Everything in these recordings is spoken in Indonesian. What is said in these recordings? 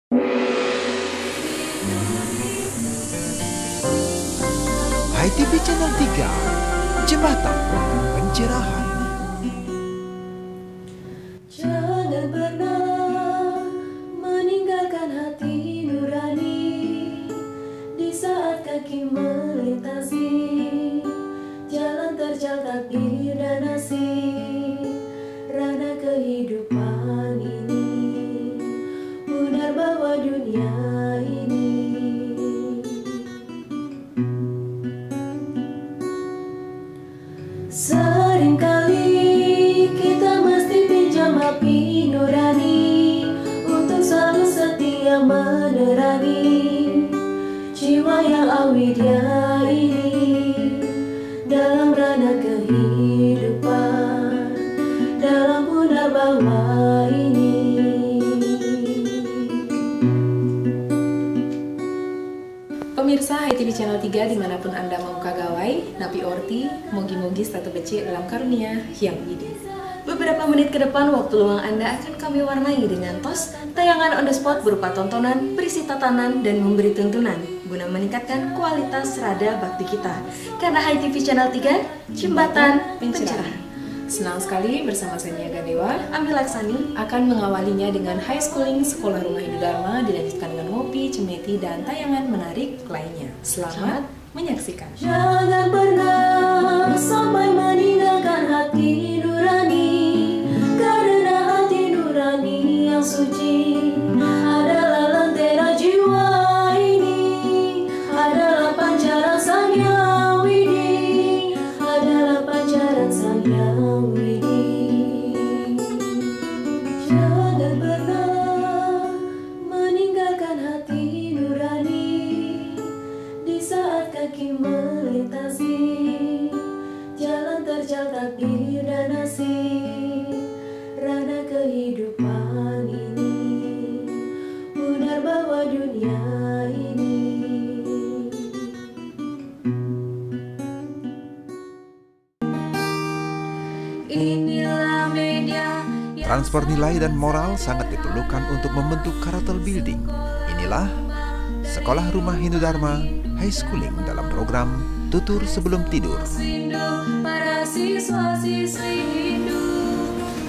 HiTV Channel 3, Jembatan Pencerahan. Jangan pernah meninggalkan hati nurani di saat kaki melintasi jalan terjal takdir dan nasib. Rana kehidupan ini benar bahwa dunia ini seringkali kita mesti pinjam api nurani untuk selalu setia menerangi jiwa yang awidya ini dalam ranah kehidupan, dalam punarbawa ini. Pemirsa HiTV Channel 3 dimanapun Anda membuka gawai, Napi Orti, mogi-mogi statu beci dalam karunia yang widi. Beberapa menit ke depan, waktu luang Anda akan kami warnai dengan tos tayangan on the spot berupa tontonan, berisi tatanan, dan memberi tuntunan guna meningkatkan kualitas rada bakti kita. Karena HiTV Channel 3, Jembatan Pencerahan. Senang sekali bersama saya Niaga Dewa, Ambil Laksani akan mengawalinya dengan high schooling Sekolah Rumah Hindu Dharma, dilanjutkan dengan ngopi, cemeti, dan tayangan menarik lainnya. Selamat menyaksikan. Jangan pernah sampai meninggalkan hati nurani, karena hati nurani yang suci adalah lentera jiwa ini, adalah pancaran sang yang widi, adalah pancaran sang yang widi. Jangan pernah meninggalkan hati nurani di saat kaki melintasi jalan terjal takdir dan nasib. Rana kehidupan ini benar bahwa dunia ini inilah media yang Transfer nilai dan moral sangat diperlukan untuk membentuk karakter building. Inilah Sekolah Rumah Hindu Dharma High Schooling dalam program Tutur Sebelum Tidur. Sindu para siswa-siswi Hindu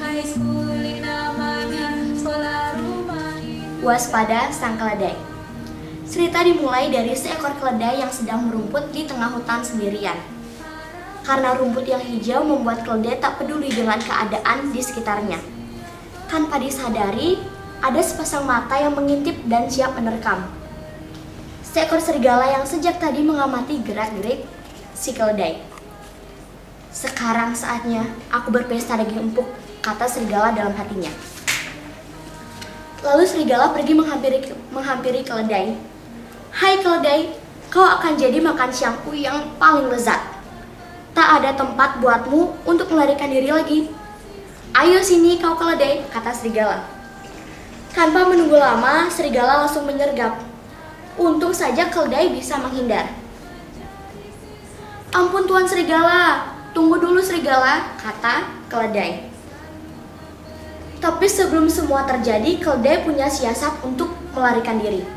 high schooling namanya Sekolah Rumah Hindu. Waspada sang keledai. Cerita dimulai dari seekor keledai yang sedang merumput di tengah hutan sendirian. Karena rumput yang hijau membuat keledai tak peduli dengan keadaan di sekitarnya. Tanpa disadari, ada sepasang mata yang mengintip dan siap menerkam. Seekor serigala yang sejak tadi mengamati gerak-gerik si keledai. Sekarang saatnya aku berpesta daging empuk, kata serigala dalam hatinya. Lalu serigala pergi menghampiri keledai. Hai keledai, kau akan jadi makan siangku yang paling lezat. Tak ada tempat buatmu untuk melarikan diri lagi. Ayo sini kau keledai, kata serigala. Tanpa menunggu lama, serigala langsung menyergap. Untung saja keledai bisa menghindar. Ampun Tuan Serigala, tunggu dulu Serigala, kata keledai. Tapi sebelum semua terjadi, keledai punya siasat untuk melarikan diri.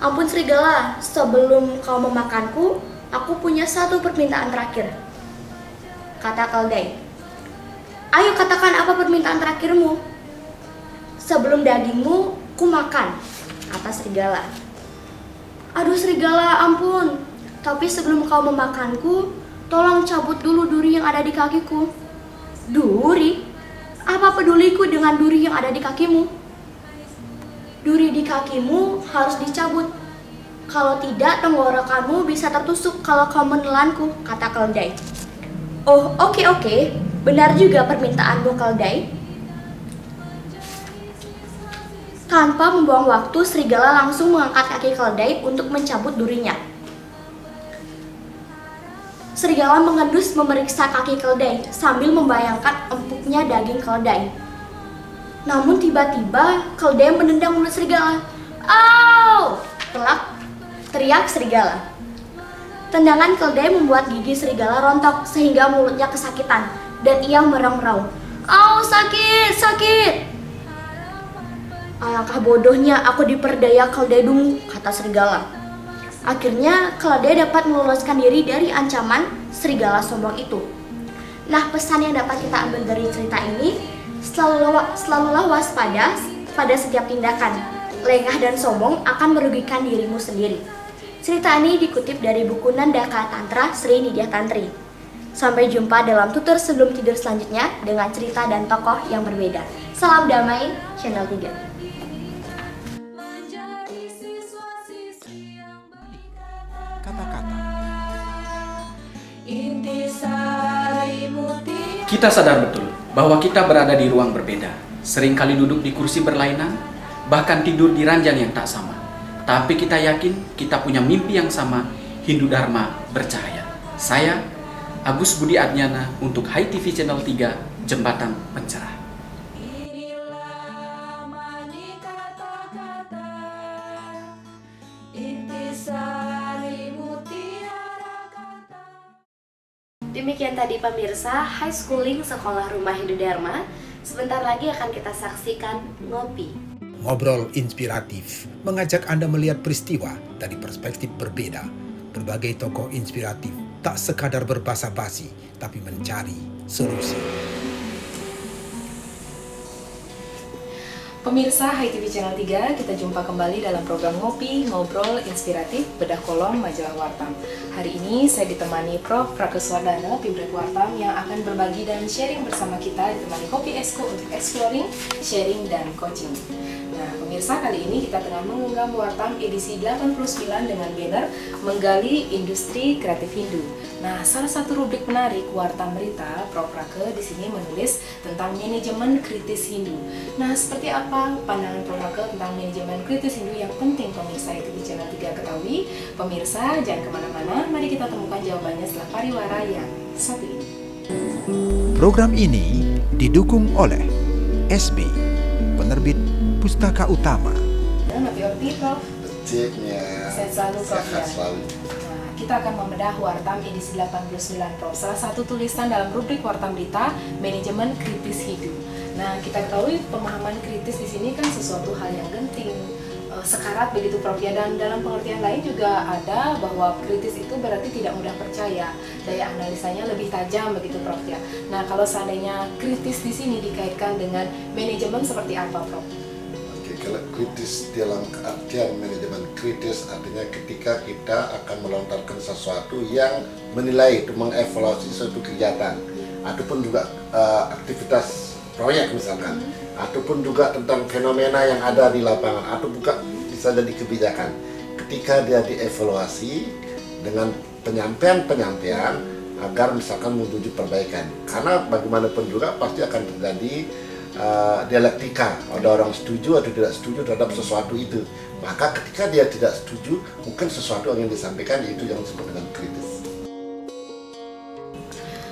Ampun Serigala, sebelum kau memakanku, aku punya satu permintaan terakhir, kata keledai. Ayo katakan apa permintaan terakhirmu. Sebelum dagingmu ku makan, kata serigala. Aduh serigala, ampun. Tapi sebelum kau memakanku, tolong cabut dulu duri yang ada di kakiku. Duri? Apa peduliku dengan duri yang ada di kakimu? Duri di kakimu harus dicabut. Kalau tidak, tenggorokanmu bisa tertusuk kalau kau menelanku, kata keledai. Oh, oke. Benar juga permintaanmu, keledai. Tanpa membuang waktu, serigala langsung mengangkat kaki keledai untuk mencabut durinya. Serigala mengendus memeriksa kaki keledai sambil membayangkan empuknya daging keledai. Namun tiba-tiba keledai menendang mulut serigala. "Au!" teriak serigala. Tendangan keledai membuat gigi serigala rontok sehingga mulutnya kesakitan dan ia meraung-raung. "Au, sakit, sakit!" Alangkah bodohnya aku diperdaya keledai dungu, kata serigala. Akhirnya keledai dapat meloloskan diri dari ancaman serigala sombong itu. Nah, pesan yang dapat kita ambil dari cerita ini, selalulah waspada pada setiap tindakan. Lengah dan sombong akan merugikan dirimu sendiri. Cerita ini dikutip dari buku Nandaka Tantra Sri Nidya Tantri. Sampai jumpa dalam tutur sebelum tidur selanjutnya dengan cerita dan tokoh yang berbeda. Salam damai, Channel 3. Kata-kata. Kita sadar betul bahwa kita berada di ruang berbeda. Seringkali duduk di kursi berlainan, bahkan tidur di ranjang yang tak sama. Tapi kita yakin kita punya mimpi yang sama, Hindu Dharma bercahaya. Saya, Agus Budi Adnyana untuk Hai TV Channel 3, Jembatan Pencerah. Demikian tadi pemirsa High Schooling Sekolah Rumah Hindu Dharma. Sebentar lagi akan kita saksikan Ngopi. Ngobrol inspiratif mengajak Anda melihat peristiwa dari perspektif berbeda. Berbagai tokoh inspiratif tak sekadar berbasa-basi, tapi mencari solusi. Pemirsa Hai TV Channel 3, kita jumpa kembali dalam program Ngopi, Ngobrol Inspiratif Bedah Kolom Majalah Wartam. Hari ini saya ditemani Prof. Prakeswardana, Pibret Wartam, yang akan berbagi dan sharing bersama kita, ditemani Kopi Esko untuk exploring, sharing, dan coaching. Nah, pemirsa, kali ini kita tengah mengunggah Wartam edisi 89 dengan banner Menggali Industri Kreatif Hindu. Nah, salah satu rubrik menarik Wartam Berita, Prof. Prake di sini menulis tentang manajemen kritis Hindu. Nah, seperti apa pandangan Prof. Prake tentang manajemen kritis Hindu yang penting pemirsa itu di Channel 3 ketahui? Pemirsa, jangan kemana-mana, mari kita temukan jawabannya setelah pariwara yang satu ini. Program ini didukung oleh SB, penerbit Pustaka Utama. Nabi Orti, Prof. Ceknya Sehat selalu, Prof. sehat selalu. Nah, kita akan membedah Wartam edisi 89, Prof. Salah satu tulisan dalam rubrik Wartam Berita, manajemen kritis Hindu. Nah, kita ketahui pemahaman kritis di sini kan sesuatu hal yang genting, sekarat begitu, Prof. Ya, dan dalam pengertian lain juga ada bahwa kritis itu berarti tidak mudah percaya, daya analisanya lebih tajam begitu, Prof. Ya. Nah, kalau seandainya kritis di sini dikaitkan dengan manajemen seperti apa, Prof? Kalau kritis dalam artian manajemen kritis artinya ketika kita akan melontarkan sesuatu yang menilai itu mengevaluasi suatu kegiatan ataupun juga aktivitas proyek misalkan ataupun juga tentang fenomena yang ada di lapangan atau juga bisa jadi kebijakan. Ketika dia dievaluasi dengan penyampaian agar misalkan menuju perbaikan, karena bagaimanapun juga pasti akan terjadi dialektika, ada orang setuju atau tidak setuju terhadap sesuatu itu. Maka ketika dia tidak setuju, mungkin sesuatu yang disampaikan itu yang disebut dengan kritis.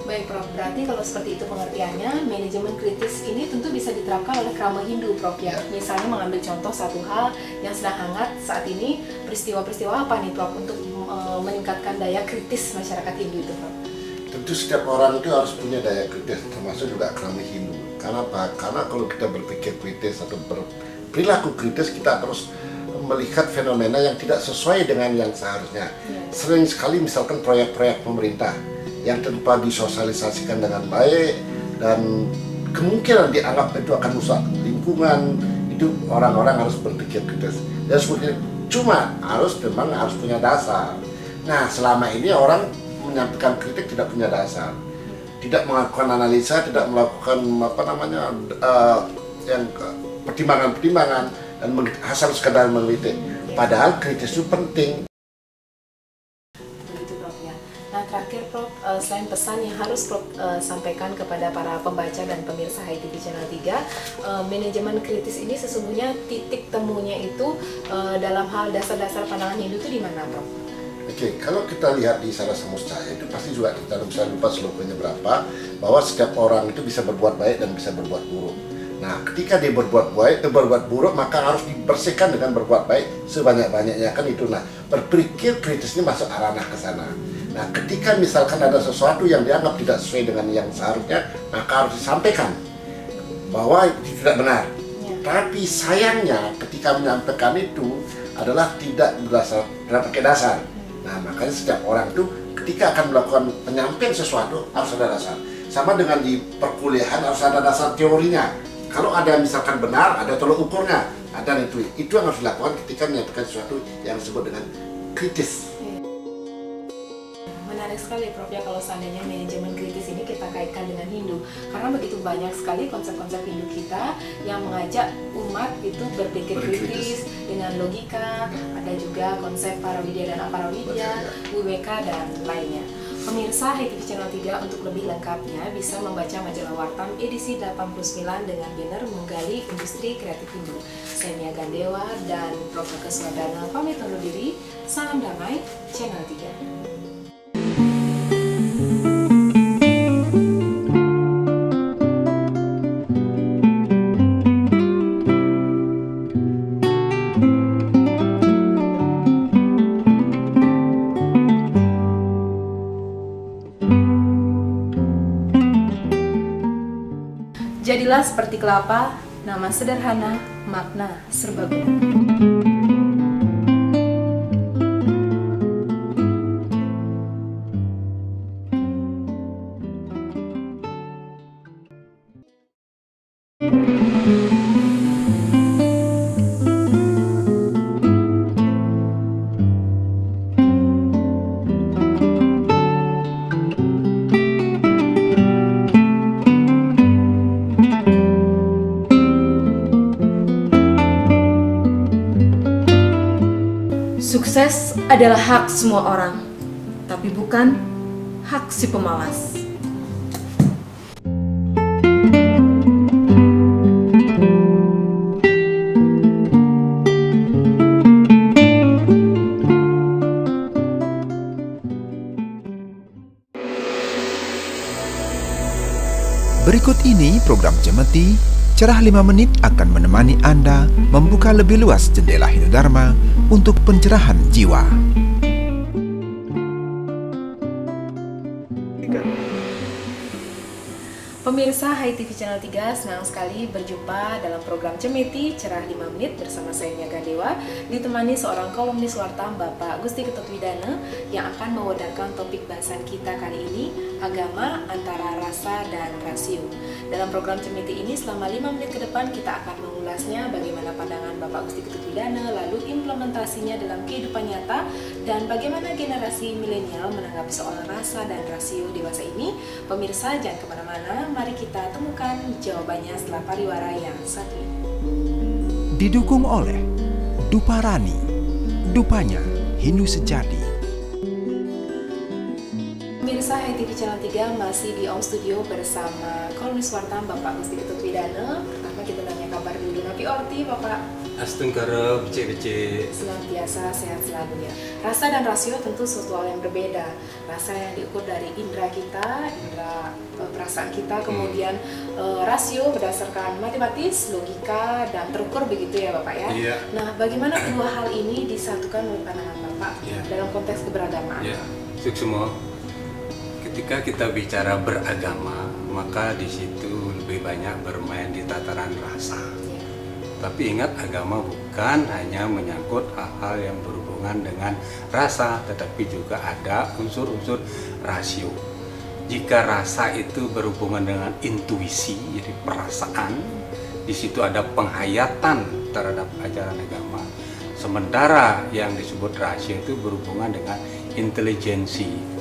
Baik, Prof. Berarti kalau seperti itu pengertiannya, manajemen kritis ini tentu bisa diterapkan oleh krama Hindu, Prof. Ya. Misalnya mengambil contoh satu hal yang sedang hangat saat ini, peristiwa-peristiwa apa nih, Prof, untuk meningkatkan daya kritis masyarakat Hindu itu, Prof? Tentu setiap orang itu harus punya daya kritis, termasuk juga krama Hindu. Karena apa? Karena kalau kita berpikir kritis atau berperilaku kritis, kita terus melihat fenomena yang tidak sesuai dengan yang seharusnya. Sering sekali misalkan proyek-proyek pemerintah yang tanpa disosialisasikan dengan baik dan kemungkinan dianggap itu akan rusak lingkungan, itu orang-orang harus berpikir kritis. Dan sebetulnya cuma memang harus punya dasar. Nah, selama ini orang menyampaikan kritik tidak punya dasar, tidak melakukan analisa, tidak melakukan yang pertimbangan-pertimbangan dan asal sekadar meneliti. Padahal kritis itu penting. Begitu, Prof. Ya. Nah, terakhir, Prof, selain pesan yang harus Prof sampaikan kepada para pembaca dan pemirsa Hai TV Channel 3, manajemen kritis ini sesungguhnya titik temunya itu dalam hal dasar-dasar pandangan Hindu itu di mana, Prof? Oke, kalau kita lihat di Sarasa Muscaya itu pasti juga kita bisa lupa slogannya berapa, bahwa setiap orang itu bisa berbuat baik dan bisa berbuat buruk. Nah, ketika dia berbuat buruk, maka harus dibersihkan dengan berbuat baik sebanyak-banyaknya, kan itu. Nah, berpikir kritis ini masuk ranah ke sana. Nah, ketika misalkan ada sesuatu yang dianggap tidak sesuai dengan yang seharusnya, maka harus disampaikan bahwa itu tidak benar. Tapi sayangnya ketika menyampaikan itu adalah tidak pakai dasar. Nah, makanya setiap orang itu ketika akan melakukan penyampaian sesuatu harus ada dasar. Sama dengan di perkuliahan harus ada dasar teorinya. Kalau ada misalkan benar, ada tolok ukurnya, ada itu yang harus dilakukan ketika menyampaikan sesuatu yang disebut dengan kritis. Menarik sekali Prof ya kalau seandainya manajemen kritis ini kita kaitkan dengan Hindu, karena begitu banyak sekali konsep-konsep Hindu kita yang mengajak umat itu berpikir kritis dengan logika. Ada juga konsep Parawidya dan Aparawidya, Wibeka dan lainnya. Pemirsa HiTV Channel 3 untuk lebih lengkapnya bisa membaca majalah Wartam edisi 89 dengan banner menggali industri kreatif Hindu. Saya Nia Gandewa dan Prof. Keswadana pamit undur diri. Salam damai Channel 3. Jadilah seperti kelapa, nama sederhana, makna serbaguna. Sukses adalah hak semua orang, tapi bukan hak si pemalas. Berikut ini program Cemeti, Cerah 5 menit akan menemani Anda membuka lebih luas jendela Hindu Dharma untuk pencerahan jiwa. Pemirsa HiTV Channel 3, senang sekali berjumpa dalam program Cemeti Cerah 5 menit bersama saya Nia Gandewa, ditemani seorang kolumnis Wartam Bapak Gusti Ketut Widana yang akan mewedangkan topik bahasan kita kali ini, agama antara rasa dan rasio. Dalam program Cemeti ini selama 5 menit ke depan kita akan mengulasnya bagaimana pandangan Bapak Gusti Ketut Widana, lalu implementasinya dalam kehidupan nyata, dan bagaimana generasi milenial menanggapi soal rasa dan rasio dewasa ini. Pemirsa jangan kemana-mana, mari kita temukan jawabannya setelah pariwara yang satu ini. Didukung oleh Duparani, Dupanya Hindu Sejati. Pemirsa HiTV Channel 3 masih di Om Studio bersama kolumnis Wartam Bapak Gusti Ketut Widana. Pertama kita tanya kabar dulu, Napi Orti, Bapak. Astungkara becek-becek. Senantiasa sehat selalu ya. Rasa dan rasio tentu sesuatu hal yang berbeda. Rasa yang diukur dari indera kita, indera perasaan kita, kemudian rasio berdasarkan matematis, logika, dan terukur begitu ya Bapak ya. Iya. Nah, bagaimana kedua hal ini disatukan oleh pandangan Bapak dalam konteks keberagamaan? Ya, Suksmo. Ketika kita bicara beragama, maka di situ lebih banyak bermain di tataran rasa. Tapi ingat, agama bukan hanya menyangkut hal-hal yang berhubungan dengan rasa, tetapi juga ada unsur-unsur rasio. Jika rasa itu berhubungan dengan intuisi, jadi perasaan, di situ ada penghayatan terhadap ajaran agama. Sementara yang disebut rasio itu berhubungan dengan intelijensi.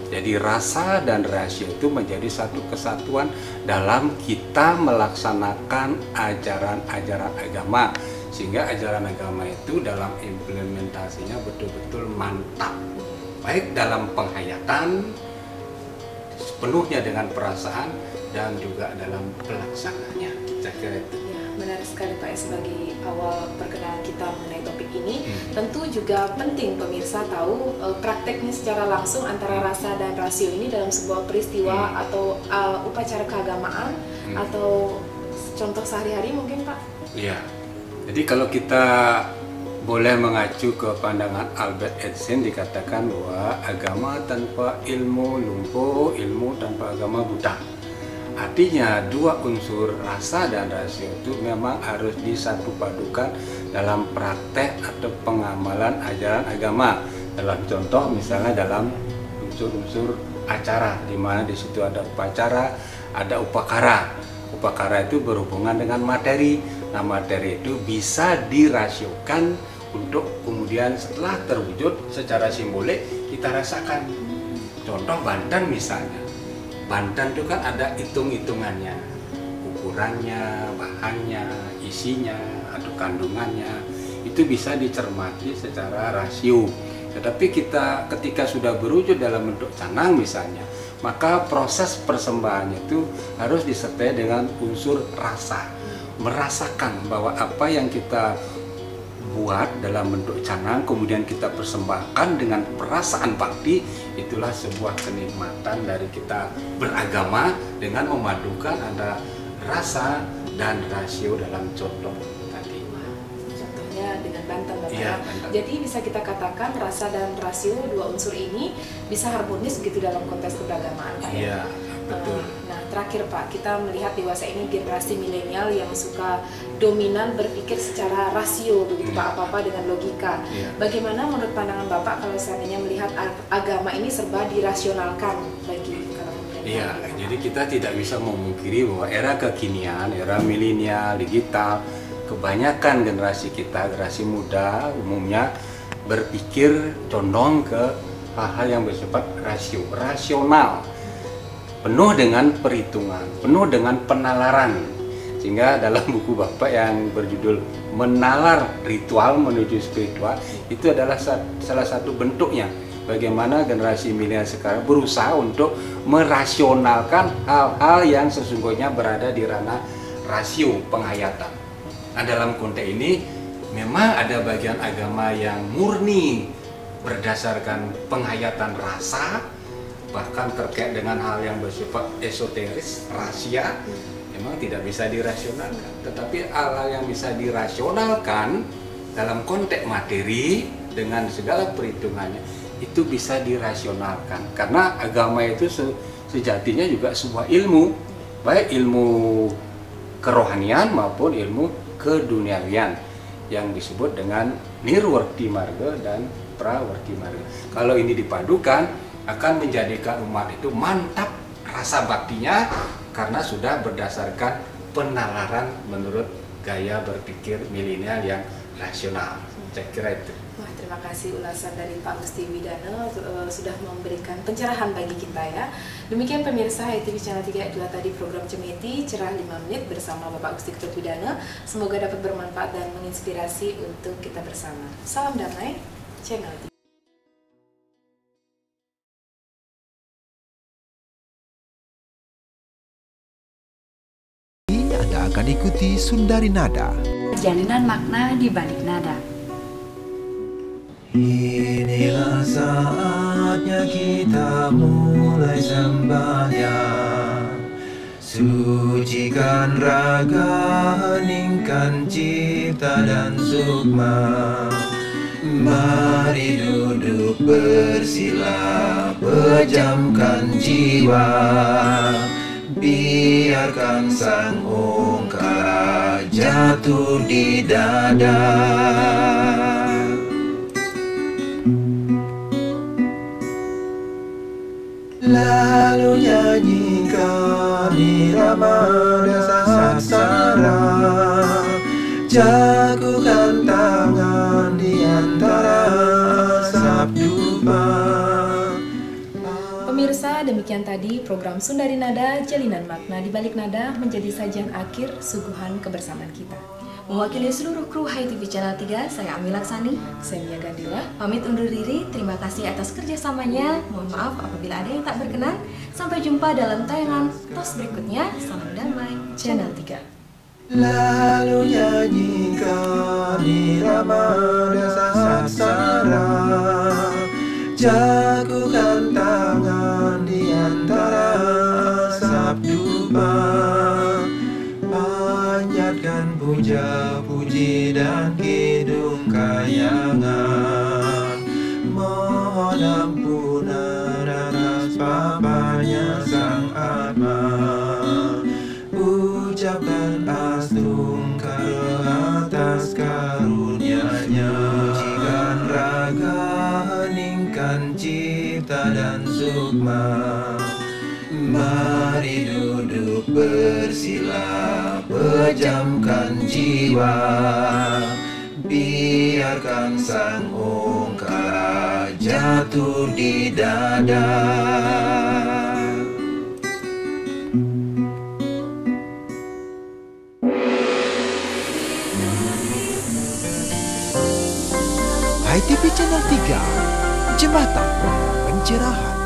Jadi rasa dan rasio itu menjadi satu kesatuan dalam kita melaksanakan ajaran-ajaran agama, sehingga ajaran agama itu dalam implementasinya betul-betul mantap, baik dalam penghayatan sepenuhnya dengan perasaan dan juga dalam pelaksanaannya. Saya kira itu. Menarik sekali Pak, sebagai awal perkenalan kita mengenai topik ini. Tentu juga penting pemirsa tahu prakteknya secara langsung antara rasa dan rasio ini dalam sebuah peristiwa atau upacara keagamaan atau contoh sehari-hari mungkin Pak. Iya. Jadi kalau kita boleh mengacu ke pandangan Albert Einstein, dikatakan bahwa agama tanpa ilmu lumpuh, ilmu tanpa agama buta. Artinya dua unsur rasa dan rasio itu memang harus disatu padukan dalam praktek atau pengamalan ajaran agama. Dalam contoh misalnya dalam unsur-unsur acara, di mana di situ ada upacara, ada upakara. Upakara itu berhubungan dengan materi. Nah, materi itu bisa dirasiokan untuk kemudian setelah terwujud secara simbolik kita rasakan. Contoh Banten misalnya. Banten itu kan ada hitung-hitungannya, ukurannya, bahannya, isinya, atau kandungannya. Itu bisa dicermati secara rasio. Tetapi kita ketika sudah berwujud dalam bentuk canang misalnya, maka proses persembahannya itu harus disertai dengan unsur rasa. Merasakan bahwa apa yang kita buat dalam bentuk canang kemudian kita persembahkan dengan perasaan bakti, itulah sebuah kenikmatan dari kita beragama dengan memadukan antara rasa dan rasio dalam contoh tadi. Contohnya dengan Banten, Bapak. Iya, Banten. Jadi bisa kita katakan rasa dan rasio, dua unsur ini bisa harmonis gitu dalam konteks keberagamaan, Pak, ya? Iya, betul. Nah, terakhir Pak, kita melihat dewasa ini generasi milenial yang suka dominan berpikir secara rasio begitu Pak, apa-apa dengan logika. Bagaimana menurut pandangan Bapak kalau seandainya melihat agama ini serba dirasionalkan bagi kalangan milenial? Iya, jadi kita tidak bisa memungkiri bahwa era kekinian, era milenial, digital, kebanyakan generasi kita, generasi muda umumnya berpikir condong ke hal-hal yang bersifat rasional. Penuh dengan perhitungan, penuh dengan penalaran. Sehingga dalam buku Bapak yang berjudul Menalar Ritual Menuju Spiritual, itu adalah salah satu bentuknya bagaimana generasi milenial sekarang berusaha untuk merasionalkan hal-hal yang sesungguhnya berada di ranah rasio penghayatan. Nah, dalam konteks ini memang ada bagian agama yang murni berdasarkan penghayatan rasa, bahkan terkait dengan hal yang bersifat esoteris, rahasia, memang tidak bisa dirasionalkan. Tetapi hal-hal yang bisa dirasionalkan dalam konteks materi dengan segala perhitungannya itu bisa dirasionalkan. Karena agama itu sejatinya juga sebuah ilmu, baik ilmu kerohanian maupun ilmu keduniawian yang disebut dengan nirwarti marga dan prawarti marga. Kalau ini dipadukan akan menjadikan umat itu mantap rasa baktinya karena sudah berdasarkan penalaran menurut gaya berpikir milenial yang rasional. Saya kira itu. Wah, terima kasih ulasan dari Pak Gusti Widana sudah memberikan pencerahan bagi kita ya. Demikian pemirsa HITV Channel 3 itulah tadi program Cemeti Cerah 5 Menit bersama Bapak Gusti Ketut Widana. Semoga dapat bermanfaat dan menginspirasi untuk kita bersama. Salam damai, Channel 3. Anda akan ikuti Sundari Nada. Jalinan makna di balik nada. Inilah saatnya kita mulai sembahyang, sucikan raga, heningkan cipta dan sukma. Mari duduk bersila, pejamkan jiwa, biarkan sang ongkara jatuh di dada. Lalu nyanyikan irama saksara, jagukan tangan di antara sabdupa. Pemirsa, demikian tadi program Sundari Nada, Jalinan Makna di Balik Nada menjadi sajian akhir suguhan kebersamaan kita. Mewakili seluruh kru HITV Channel 3, saya Ami Laksani, saya Mia Gandila, pamit undur diri. Terima kasih atas kerjasamanya. Mohon maaf apabila ada yang tak berkenan. Sampai jumpa dalam tayangan tos berikutnya. Salam damai, Channel 3. Lalu nyanyikan irama saksara, jagukan tangan di antara sabdupa. Panjatkan puja, puji dan kidung kayangan, mohon ampunan atas papanya Sang Atma. bersama. Mari duduk bersila, pejamkan jiwa, biarkan sang ungkara jatuh di dada. HiTV Channel 3, Jembatan Pencerahan.